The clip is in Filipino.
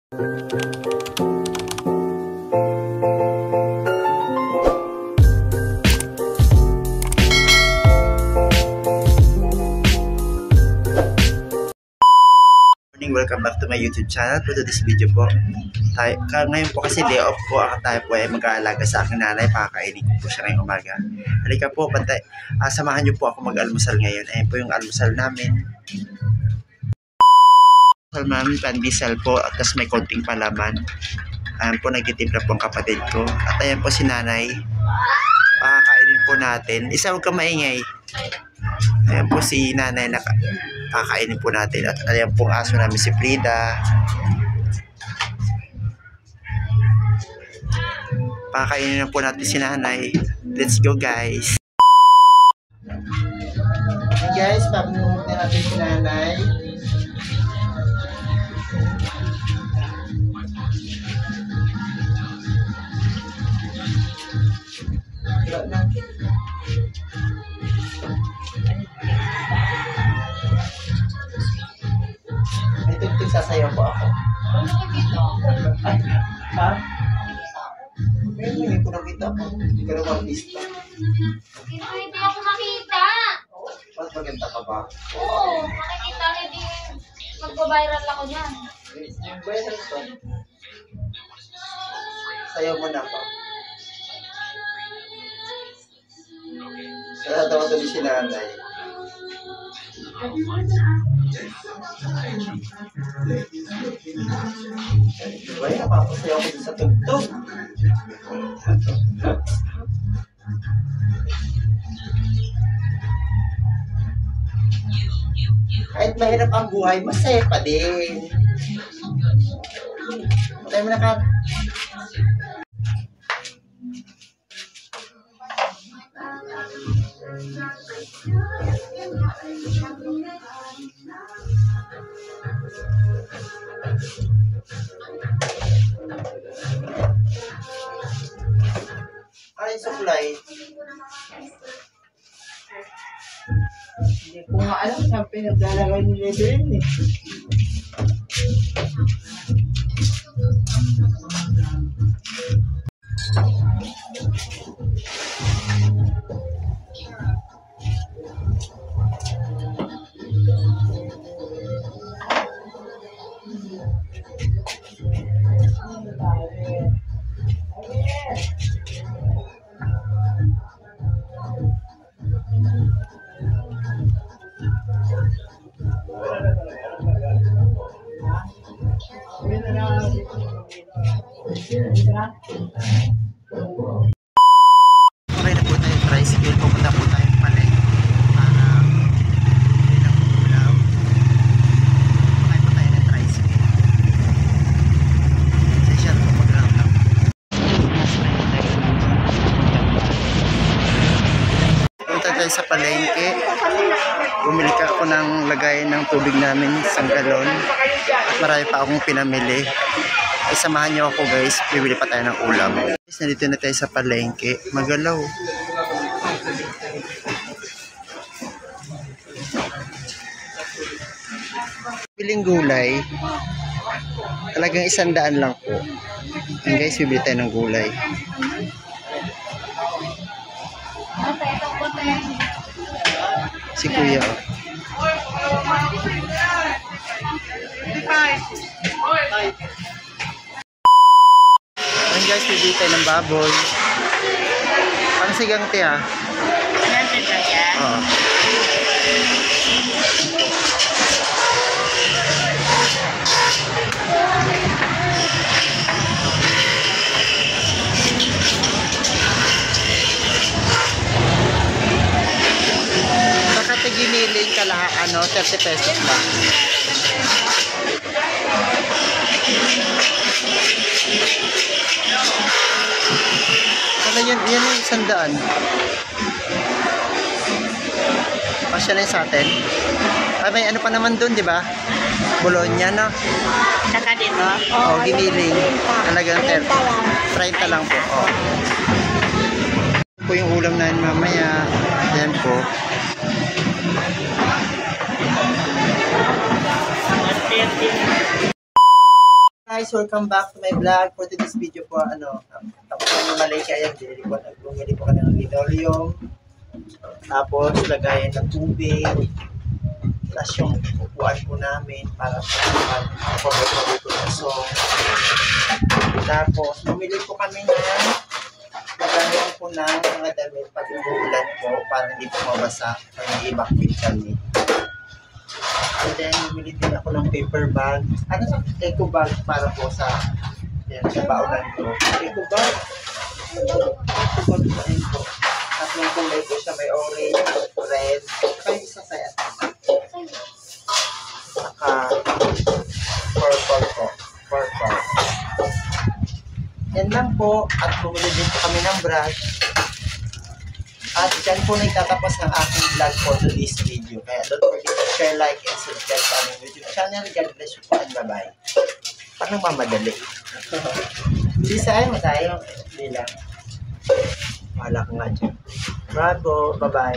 Welcome back to my YouTube channel. For this video po, ngayon po kasi day off ko, tayo po ay mag-aalaga sa aking nanay. Pakakainin ko po siya ngayong umaga. Halika po, samahan niyo po ako mag-almusal ngayon. Ayan po yung almusal namin. Almusal namin, pandesal po, at tas may konting palaman. Ayan po, nagtitimpla po ang kapatid ko. At ayan po si nanay. Pakakainin po natin. Huwag ka maingay. Ayan po si nanay na kakainin po natin. At ayan pong aso namin si Frida. Pakakainin na po natin si nanay. Let's go guys. Hey guys, papanuhin natin si nanay. Ito sasayaw po ako. Ay, ha? Hindi ko nakita po. Hindi ka naman lista. Hindi ako makita. Mas maganda ka ba? Oo, makikita hindi magbabiral ako dyan. Yung viral to. Sayaw mo na po. Natatawa tuloy si nanay. Diba yung napapasayaw ko sa tugtog? Kahit mahirap ang buhay, masaya pa din. Tayo mo na ka. Ay, supply. Hindi ko nga alam saan pinaglalagay nila din eh. Okay na po tayo tricycle. Pupunta po tayo palengke para bili ng ulam. Okay po tayo ng tricycle. Session po mag-round lang. Punta tayo sa palengke. Bumili ka ako ng lagayan ng tubig namin sa galon. At marami pa akong pinamili. Samahan niyo ako guys, bibili pa tayo ng ulam. Guys, nandito na tayo sa palengke. Magalaw. Biling gulay. Talagang 100 lang po. And guys, bibili tayo ng gulay. Si Kuya. Ayan guys, bibili tayo ng baboy. Ang sigang tiya. Oo. Giniling ka lahat, 30 pesos lang. Wala yan yung 100. Pasya na yung sa atin. Ay, may ano pa naman dun, di ba? Bologna, no? Saka dito? Oo, giniling. Talagang 30 lang po. Oh. Po yung ulam namin mamaya. Yan po. guys, welcome back to my vlog. For today's video po, tapos yung Malaysia yan, bumili po ka ng linoleum. Tapos, lagayan ng tubig. Tapos yung upuan po namin para mag-paboy-paboy ng song. Tapos, bumili po kami ng lagayan po ng mga damit pag umuulan po para hindi po mabasa o i-evacuate kami. And then, bumili din ako ng paper bag. Ano sa eco bag para po sa baunan ko. Eco bag. Eco bag pa rin po. At may kulay po siya. May orange, red. Kayo isa sa saka purple po. Purple. Yan lang po. At bumili din po kami ng brush. At dyan po nagtatapos ng aking vlog for today's video. Kaya don't forget to share, like, and subscribe sa aming YouTube channel. God bless you po and bye-bye. Parang mamadali. Hindi tayo. Hindi lang. Wala ka nga dyan. Bravo. Bye-bye.